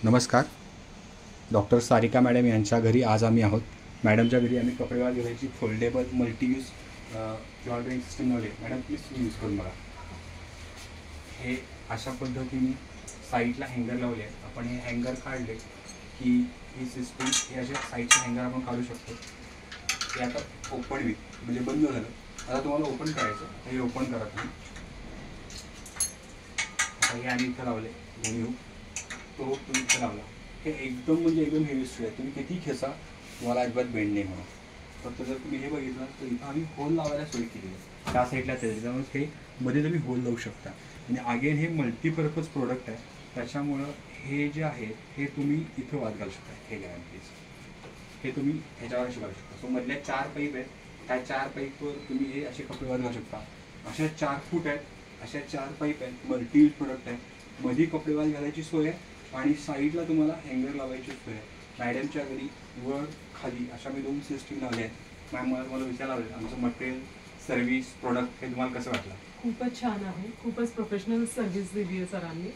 नमस्कार. Doctor Sarika madam यांच्या घरी आज आम्ही आहोत. मॅडमच्या घरी आम्ही कपडे वाळत घालायची फोल्डेबल मल्टीयूज ड्रॉइंग सिस्टम लावली. मॅडम प्लीज तुम्ही यूज करून बघा. हे अशा पद्धतीने साईडला हँगर लावले आहेत. आपण हे हँगर काढले की ही सिस्टम हे असे साईडचे हँगर आपण काढू शकतो. हे आता ओपन विथ म्हणजे बंद झालं. आता तुम्हाला ओपन करायचं. हे ओपन करा तुम्ही. आता हे आम्ही इथं लावले घेऊन तो तुम्ही इथं लावला. हे एकदम म्हणजे एकदम हेवी स्टूल आहे. तुम्ही किती खेचा तुम्हाला अजिबात बेंड नाही म्हणून. फक्त जर तुम्ही हे बघितलं तर इथं आम्ही होल लावायला सोय केली आहे. त्या साईडला त्याच्यामुळे हे मध्ये तुम्ही होल लावू शकता. आणि अगेन हे मल्टीपर्पज प्रोडक्ट आहे. त्याच्यामुळं हे जे आहे हे तुम्ही इथं वाद घालू शकता. हे घ्या प्लीज. हे तुम्ही ह्याच्यावर शिकवू शकता. सो मधल्या 4 पाईप आहेत. त्या 4 पाईपवर तुम्ही हे असे कपडे वाद घालू शकता. अशा 4 फूट आहेत. अशा 4 पाईप आहेत. मल्टी यूज प्रोडक्ट आहे. मध्ये कपडे वाद घालायची सोय आहे आणि साईडला तुम्हाला हँगर लावायची सोय आहे. मॅडमच्या घरी वर खाली अशा मी 2 सिस्टीम लावल्या आहेत. मॅम मला विचारावं आमचं मटेरियल सर्व्हिस प्रोडक्ट हे तुम्हाला कसं वाटलं? खूपच छान आहे. खूपच प्रोफेशनल सर्व्हिस दिली आहे सरांनी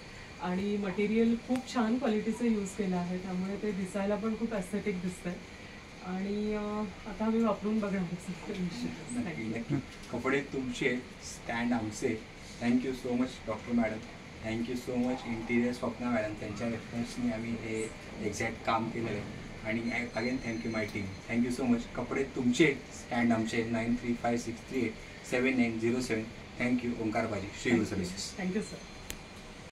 आणि मटेरियल खूप छान क्वालिटीचं यूज केलं आहे. त्यामुळे ते दिसायला पण खूप ॲस्थेटिक दिसतंय आणि आता आम्ही वापरून बघणार. नक्की कपडे तुमचे स्टँड आमचे. Thank you so much doctor madam. Thank you so much interior Swapna madam. त्यांच्या रेफरन्सने आम्ही हे एक्झॅक्ट काम केलेलं आहे. आणि अगेन थँक्यू माय टीम. Thank you so much. कपडे तुमचे स्टँड आमचे. 9356387907. थँक्यू ओंकार बाजी, श्री गुरु सर्व्हिसेस. Thank you sir.